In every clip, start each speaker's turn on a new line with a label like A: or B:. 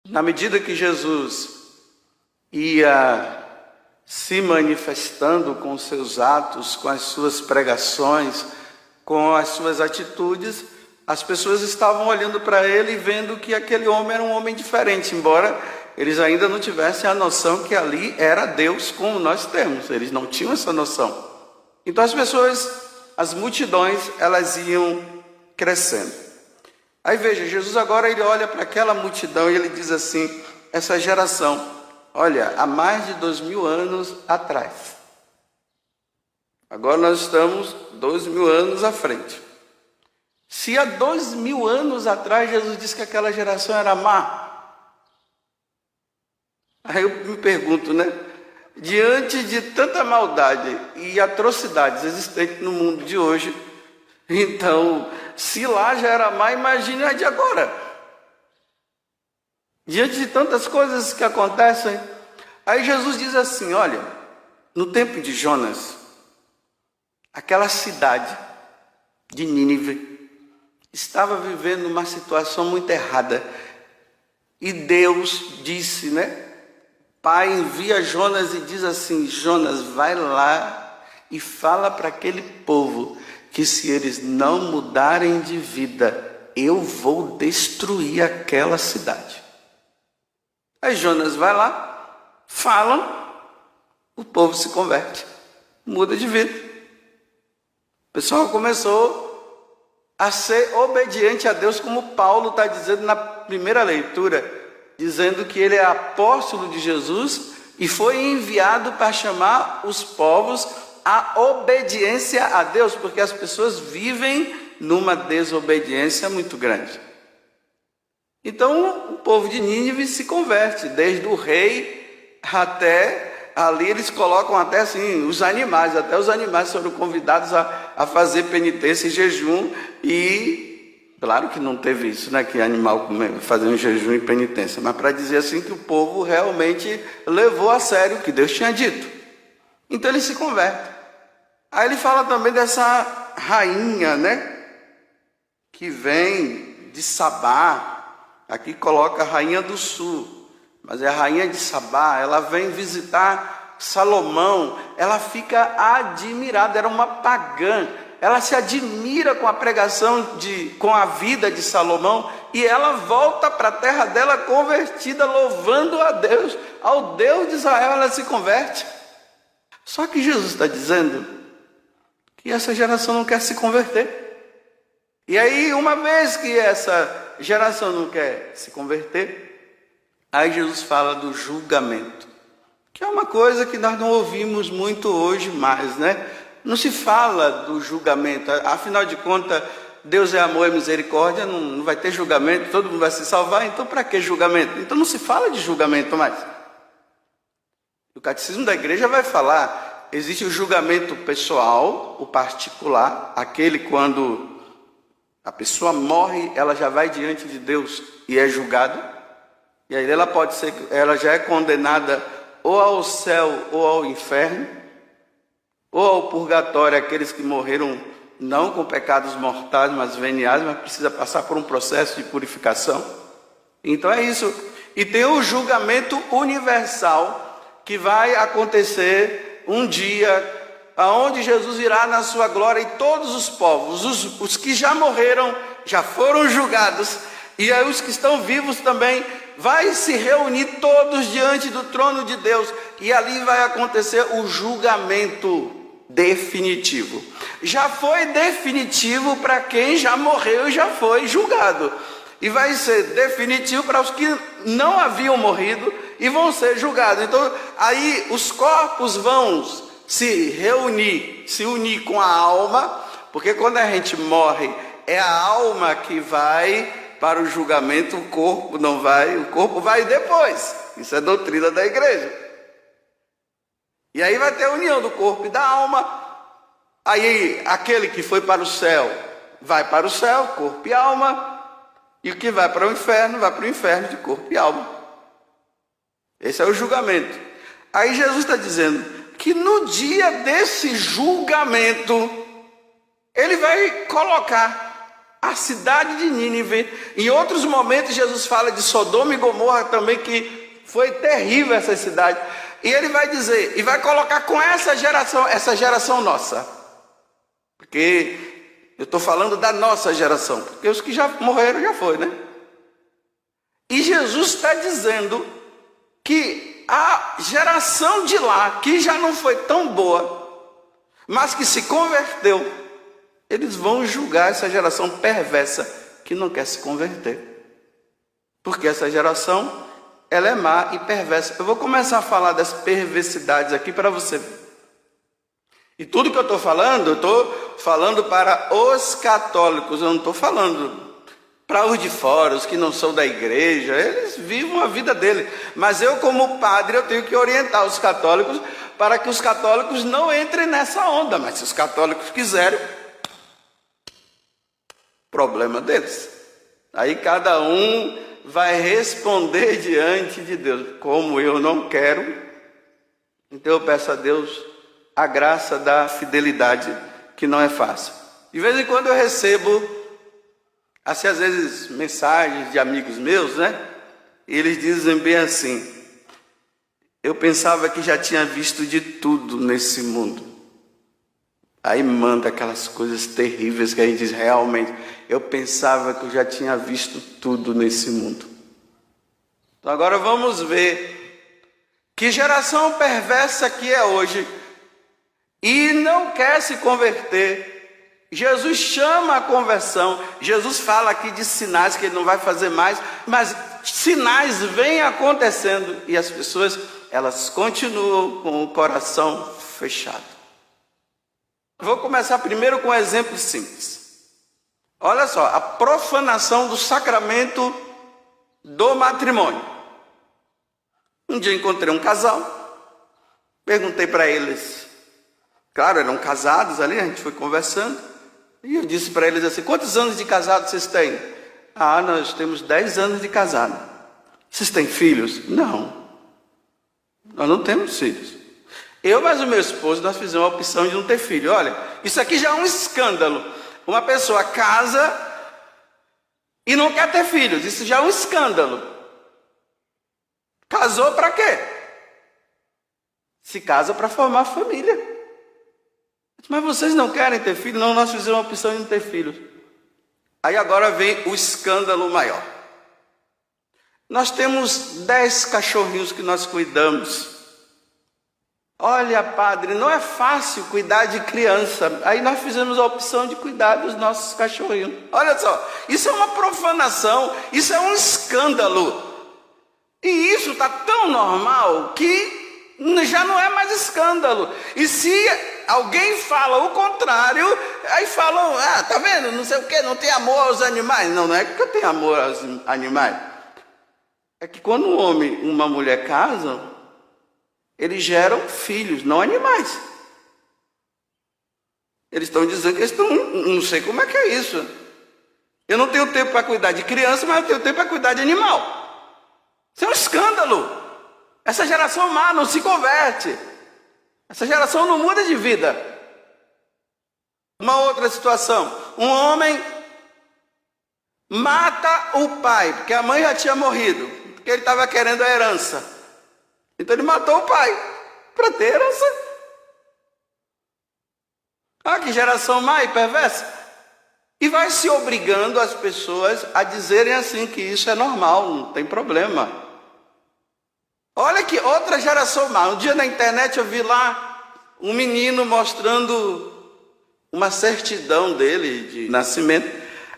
A: Na medida que Jesus ia se manifestando com os seus atos, com as suas pregações, com as suas atitudes, as pessoas estavam olhando para ele e vendo que aquele homem era um homem diferente, embora eles ainda não tivessem a noção que ali era Deus como nós temos. Eles não tinham essa noção. Então as pessoas, as multidões, elas iam crescendo. Aí veja, Jesus agora ele olha para aquela multidão e ele diz assim: essa geração, olha, há mais de 2000 anos atrás. Agora nós estamos 2000 anos à frente. Se há 2000 anos atrás Jesus disse que aquela geração era má, aí eu me pergunto, né? Diante de tanta maldade e atrocidades existentes no mundo de hoje, então, se lá já era má, imagine a de agora. Diante de tantas coisas que acontecem, aí Jesus diz assim: olha, no tempo de Jonas, aquela cidade de Nínive estava vivendo uma situação muito errada. E Deus disse, né? Pai envia Jonas e diz assim: Jonas, vai lá e fala para aquele povo que se eles não mudarem de vida, eu vou destruir aquela cidade. Aí Jonas vai lá, fala, o povo se converte, muda de vida. O pessoal começou a ser obediente a Deus, como Paulo está dizendo na primeira leitura, dizendo que ele é apóstolo de Jesus e foi enviado para chamar os povos à obediência a Deus, porque as pessoas vivem numa desobediência muito grande. Então o povo de Nínive se converte, desde o rei até ali eles colocam até assim, os animais, até os animais foram convidados a fazer penitência e jejum. E claro que não teve isso, né, que animal fazer um jejum e penitência, mas para dizer assim que o povo realmente levou a sério o que Deus tinha dito. Então ele se converte. Aí ele fala também dessa rainha, né, que vem de Sabá. Aqui coloca a rainha do sul, mas é a rainha de Sabá. Ela vem visitar Salomão, ela fica admirada, era uma pagã. Ela se admira com a pregação, com a vida de Salomão, e ela volta para a terra dela convertida, louvando a Deus. Ao Deus de Israel ela se converte. Só que Jesus está dizendo que essa geração não quer se converter. E aí, uma vez que essa geração não quer se converter, aí Jesus fala do julgamento, que é uma coisa que nós não ouvimos muito hoje mais, né? Não se fala do julgamento, afinal de contas, Deus é amor e misericórdia, não vai ter julgamento, todo mundo vai se salvar, então para que julgamento? Então não se fala de julgamento mais. O catecismo da igreja vai falar, existe o julgamento pessoal, o particular, aquele quando a pessoa morre, ela já vai diante de Deus e é julgada, e aí ela já é condenada ou ao céu ou ao inferno, ou ao purgatório, aqueles que morreram não com pecados mortais, mas veniais, mas precisa passar por um processo de purificação. Então é isso. E tem o julgamento universal, que vai acontecer um dia, aonde Jesus irá na sua glória, e todos os povos, os que já morreram, já foram julgados, e aí os que estão vivos também, vai se reunir todos diante do trono de Deus, e ali vai acontecer o julgamento definitivo. Já foi definitivo para quem já morreu e já foi julgado, e vai ser definitivo para os que não haviam morrido e vão ser julgados. Então aí os corpos vão se unir com a alma, porque quando a gente morre é a alma que vai para o julgamento, o corpo não vai, o corpo vai depois. Isso é doutrina da igreja. E aí vai ter a união do corpo e da alma. Aí aquele que foi para o céu, vai para o céu, corpo e alma. E o que vai para o inferno, vai para o inferno de corpo e alma. Esse é o julgamento. Aí Jesus está dizendo que no dia desse julgamento, ele vai colocar a cidade de Nínive. Em outros momentos Jesus fala de Sodoma e Gomorra também, que foi terrível essa cidade. E ele vai dizer, e vai colocar com essa geração nossa. Porque eu estou falando da nossa geração, porque os que já morreram já foi, né? E Jesus está dizendo que a geração de lá, que já não foi tão boa, mas que se converteu, eles vão julgar essa geração perversa que não quer se converter. Porque essa geração, ela é má e perversa. Eu vou começar a falar das perversidades aqui para você ver. E tudo que eu estou falando para os católicos, eu não estou falando para os de fora, os que não são da igreja, eles vivem a vida dele. Mas eu, como padre, eu tenho que orientar os católicos para que os católicos não entrem nessa onda. Mas se os católicos quiserem, problema deles. Aí cada um vai responder diante de Deus. Como eu não quero, então eu peço a Deus a graça da fidelidade, que não é fácil. De vez em quando eu recebo assim, às vezes, mensagens de amigos meus, né? E eles dizem bem assim: eu pensava que já tinha visto de tudo nesse mundo. Aí manda aquelas coisas terríveis que a gente diz, realmente, eu pensava que eu já tinha visto tudo nesse mundo. Então agora vamos ver que geração perversa que é hoje e não quer se converter. Jesus chama a conversão. Jesus fala aqui de sinais que ele não vai fazer mais, mas sinais vêm acontecendo e as pessoas, elas continuam com o coração fechado. Vou começar primeiro com um exemplo simples. Olha só, a profanação do sacramento do matrimônio. Um dia encontrei um casal, perguntei para eles, claro, eram casados ali, a gente foi conversando, e eu disse para eles assim: quantos anos de casado vocês têm? Ah, nós temos 10 anos de casado. Vocês têm filhos? Não, nós não temos filhos. Eu mais o meu esposo, nós fizemos a opção de não ter filho. Olha, isso aqui já é um escândalo. Uma pessoa casa e não quer ter filhos, isso já é um escândalo. Casou para quê? Se casa para formar família. Mas vocês não querem ter filhos? Não, nós fizemos a opção de não ter filhos. Aí agora vem o escândalo maior. Nós temos 10 cachorrinhos que nós cuidamos. Olha, padre, não é fácil cuidar de criança. Aí nós fizemos a opção de cuidar dos nossos cachorrinhos. Olha só, isso é uma profanação, isso é um escândalo. E isso está tão normal que já não é mais escândalo. E se alguém fala o contrário, aí falam, ah, tá vendo, não sei o que, não tem amor aos animais. Não, não é que eu tenho amor aos animais. É que quando um homem e uma mulher casam, eles geram filhos, não animais. Eles estão dizendo que eles estão, não sei como é que é isso. Eu não tenho tempo para cuidar de criança, mas eu tenho tempo para cuidar de animal. Isso é um escândalo. Essa geração má não se converte. Essa geração não muda de vida. Uma outra situação. Um homem mata o pai, porque a mãe já tinha morrido, porque ele estava querendo a herança. Então ele matou o pai para ter herança. Ah, que geração má e perversa. E vai se obrigando as pessoas a dizerem assim que isso é normal, não tem problema. Olha que outra geração má. Um dia na internet eu vi lá um menino mostrando uma certidão dele de nascimento.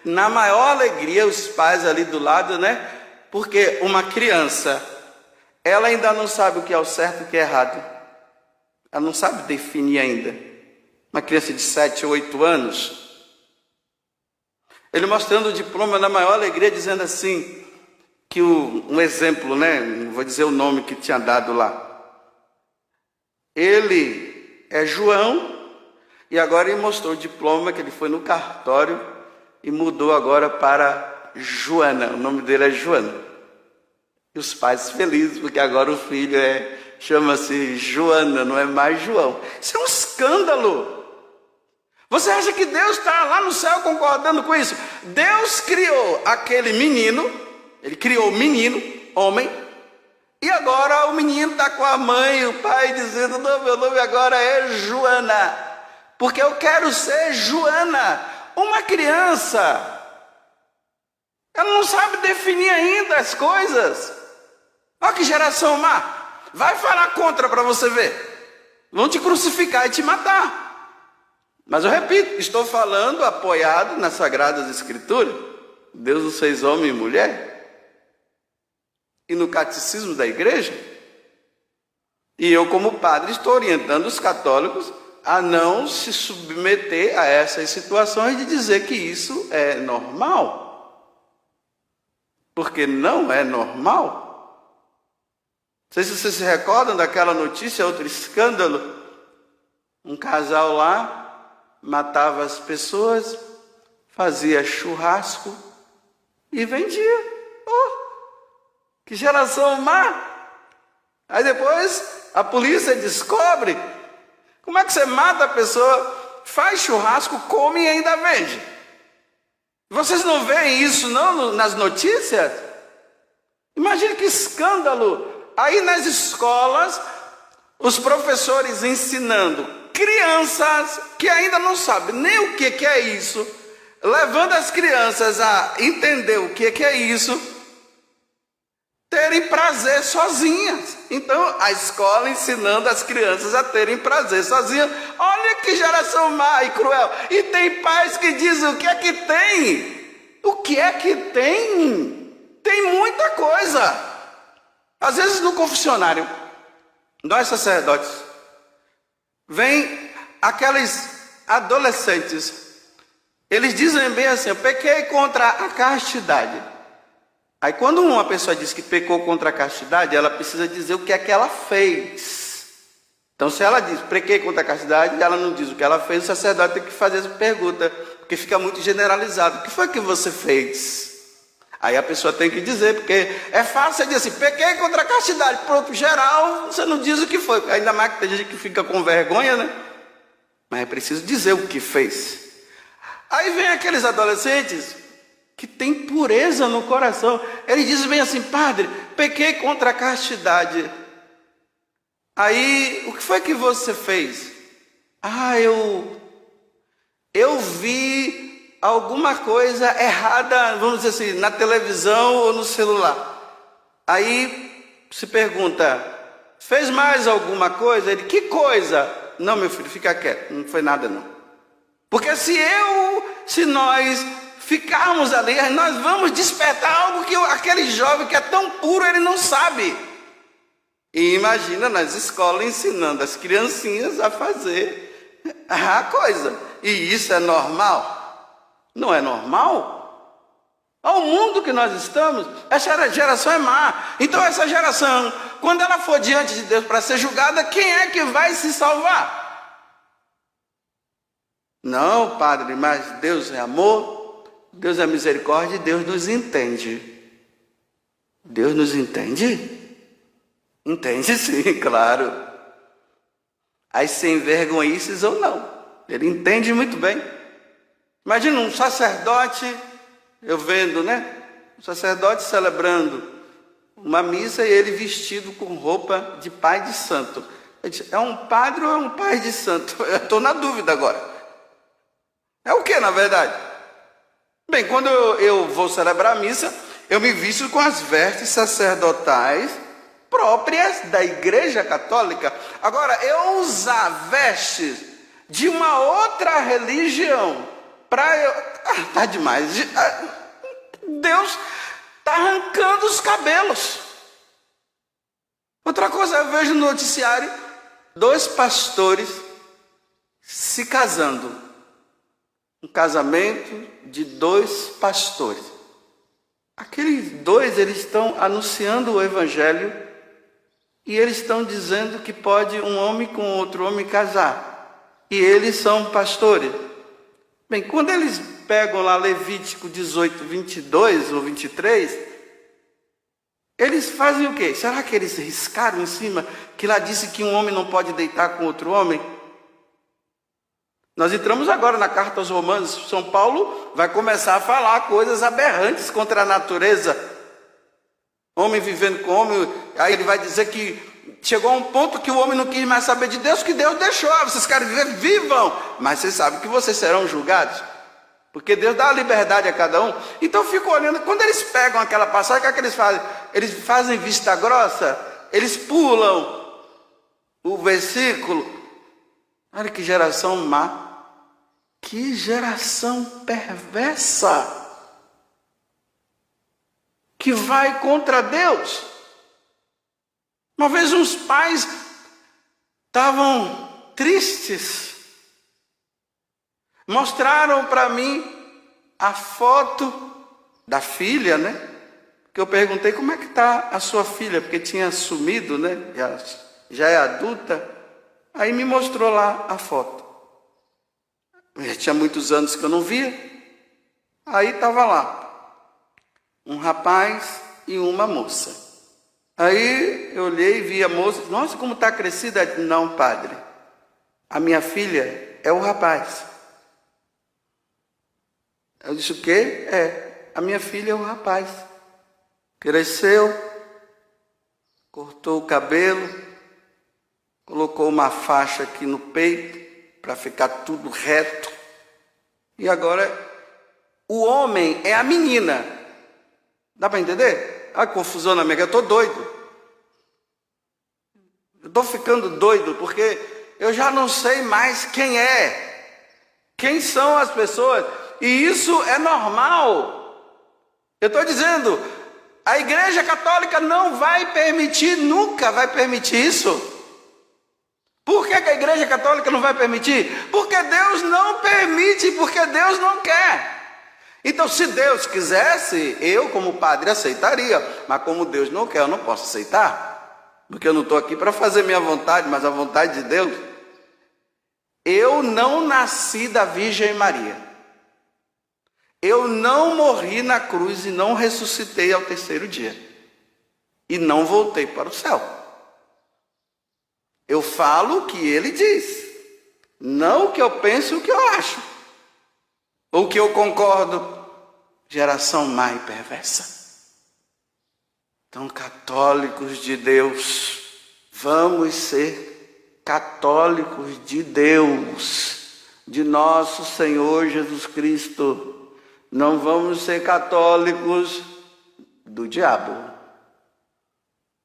A: Na maior alegria, os pais ali do lado, né? Porque uma criança, ela ainda não sabe o que é o certo e o que é errado. Ela não sabe definir ainda. Uma criança de 7 ou 8 anos. Ele mostrando o diploma na maior alegria, dizendo assim, que um exemplo, né? Não vou dizer o nome que tinha dado lá. Ele é João, e agora ele mostrou o diploma que ele foi no cartório e mudou agora para Joana. O nome dele é Joana. E os pais felizes, porque agora o filho chama-se Joana, não é mais João. Isso é um escândalo. Você acha que Deus está lá no céu concordando com isso? Deus criou aquele menino, ele criou o menino, homem, e agora o menino está com a mãe e o pai dizendo: não, meu nome agora é Joana, porque eu quero ser Joana. Uma criança, ela não sabe definir ainda as coisas. Olha que geração má. Vai falar contra para você ver. Vão te crucificar e te matar. Mas eu repito, estou falando apoiado nas Sagradas Escrituras. Deus os fez homem e mulher. E no catecismo da igreja. E eu, como padre, estou orientando os católicos a não se submeter a essas situações de dizer que isso é normal. Porque não é normal. Não sei se vocês se recordam daquela notícia, outro escândalo. Um casal lá matava as pessoas, fazia churrasco e vendia. Oh, que geração má! Aí depois a polícia descobre. Como é que você mata a pessoa, faz churrasco, come e ainda vende? Vocês não veem isso não nas notícias? Imagine que escândalo! Aí nas escolas, os professores ensinando crianças que ainda não sabem nem o que é isso, levando as crianças a entender o que é isso, terem prazer sozinhas. Então, a escola ensinando as crianças a terem prazer sozinhas. Olha que geração má e cruel. E tem pais que dizem: o que é que tem? O que é que tem? Tem muita coisa. Às vezes no confessionário, nós sacerdotes, vem aqueles adolescentes, eles dizem bem assim: eu pequei contra a castidade. Aí quando uma pessoa diz que pecou contra a castidade, ela precisa dizer o que é que ela fez. Então se ela diz pequei contra a castidade, ela não diz o que ela fez, o sacerdote tem que fazer essa pergunta, porque fica muito generalizado. O que foi que você fez? Aí a pessoa tem que dizer, porque é fácil você dizer assim: pequei contra a castidade. Pronto, geral, você não diz o que foi. Ainda mais que tem gente que fica com vergonha, né? Mas é preciso dizer o que fez. Aí vem aqueles adolescentes que têm pureza no coração. Eles dizem bem assim: padre, pequei contra a castidade. Aí, o que foi que você fez? Ah, eu vi alguma coisa errada, vamos dizer assim, na televisão ou no celular. Aí se pergunta: fez mais alguma coisa? Ele: que coisa? Não, meu filho, fica quieto, não foi nada não. Porque se nós ficarmos ali, nós vamos despertar algo que aquele jovem que é tão puro, ele não sabe. E imagina nas escolas ensinando as criancinhas a fazer a coisa. E isso é normal? Não é normal? Ao mundo que nós estamos, essa geração é má. Então essa geração, quando ela for diante de Deus para ser julgada, quem é que vai se salvar? Não, padre, mas Deus é amor, Deus é misericórdia e Deus nos entende. Deus nos entende? Entende sim, claro. As sem vergonhices ou não. Ele entende muito bem. Imagina um sacerdote, eu vendo, né? Um sacerdote celebrando uma missa e ele vestido com roupa de pai de santo. Eu disse: é um padre ou é um pai de santo? Eu estou na dúvida agora. É o que, na verdade? Bem, quando eu vou celebrar a missa, eu me visto com as vestes sacerdotais próprias da Igreja Católica. Agora, eu usar vestes de uma outra religião para eu... tá demais. Deus está arrancando os cabelos. Outra coisa, eu vejo no noticiário 2 pastores se casando. Um casamento de 2 pastores. Aqueles 2, eles estão anunciando o evangelho e eles estão dizendo que pode um homem com outro homem casar. E eles são pastores. Bem, quando eles pegam lá Levítico 18, 22 ou 23, eles fazem o quê? Será que eles riscaram em cima que lá disse que um homem não pode deitar com outro homem? Nós entramos agora na carta aos Romanos. São Paulo vai começar a falar coisas aberrantes contra a natureza. Homem vivendo com homem. Aí ele vai dizer que chegou a um ponto que o homem não quis mais saber de Deus, que Deus deixou. Vocês querem viver? Vivam! Mas vocês sabem que vocês serão julgados. Porque Deus dá a liberdade a cada um. Então eu fico olhando, quando eles pegam aquela passagem, o que é que eles fazem? Eles fazem vista grossa, eles pulam o versículo. Olha que geração má, que geração perversa, que vai contra Deus. Uma vez uns pais estavam tristes, mostraram para mim a foto da filha, né? Que eu perguntei como é que está a sua filha, porque tinha sumido, né? Já é adulta. Aí me mostrou lá a foto. Já tinha muitos anos que eu não via. Aí estava lá um rapaz e uma moça. Aí eu olhei e vi a moça. Nossa, como está crescida. Não, padre, a minha filha é o rapaz. Eu disse, o quê? A minha filha é o rapaz. Cresceu, cortou o cabelo, colocou uma faixa aqui no peito, para ficar tudo reto. E agora, o homem é a menina. Dá para entender? A confusão na minha cabeça, eu estou doido. Eu estou ficando doido, porque eu já não sei mais quem é. Quem são as pessoas? E isso é normal. Eu estou dizendo, a Igreja Católica não vai permitir, nunca vai permitir isso. Por que a Igreja Católica não vai permitir? Porque Deus não permite, porque Deus não quer. Então, se Deus quisesse, eu como padre aceitaria. Mas como Deus não quer, eu não posso aceitar. Porque eu não estou aqui para fazer minha vontade, mas a vontade de Deus. Eu não nasci da Virgem Maria. Eu não morri na cruz e não ressuscitei ao terceiro dia. E não voltei para o céu. Eu falo o que ele diz. Não o que eu penso, o que eu acho. Ou o que eu concordo. Geração má e perversa. Então, católicos de Deus, vamos ser católicos de Deus, de nosso Senhor Jesus Cristo. Não vamos ser católicos do diabo.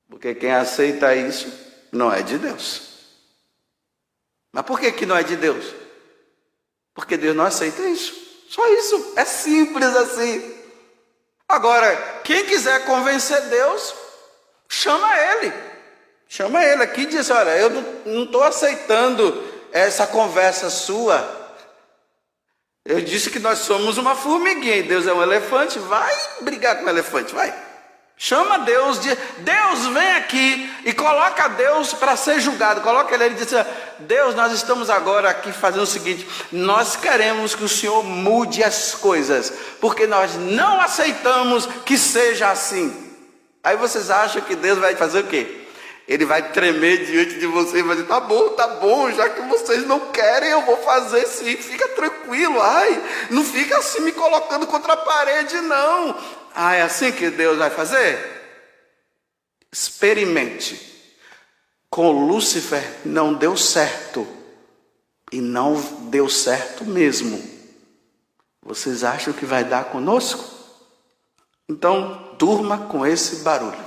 A: Porque quem aceita isso não é de Deus. Mas por que não é de Deus? Porque Deus não aceita isso. Só isso. É simples assim. Agora, quem quiser convencer Deus, chama Ele. Chama Ele aqui e diz, olha, eu não estou aceitando essa conversa sua. Eu disse que nós somos uma formiguinha e Deus é um elefante. Vai brigar com o elefante, vai. Chama Deus, Deus vem aqui e coloca Deus para ser julgado. Coloca ele e diz, Deus, nós estamos agora aqui fazendo o seguinte, nós queremos que o Senhor mude as coisas, porque nós não aceitamos que seja assim. Aí vocês acham que Deus vai fazer o quê? Ele vai tremer diante de vocês e vai dizer, tá bom, já que vocês não querem, eu vou fazer sim, fica tranquilo, não fica assim me colocando contra a parede não. É assim que Deus vai fazer? Experimente. Com Lúcifer não deu certo, e não deu certo mesmo. Vocês acham que vai dar conosco? Então, durma com esse barulho.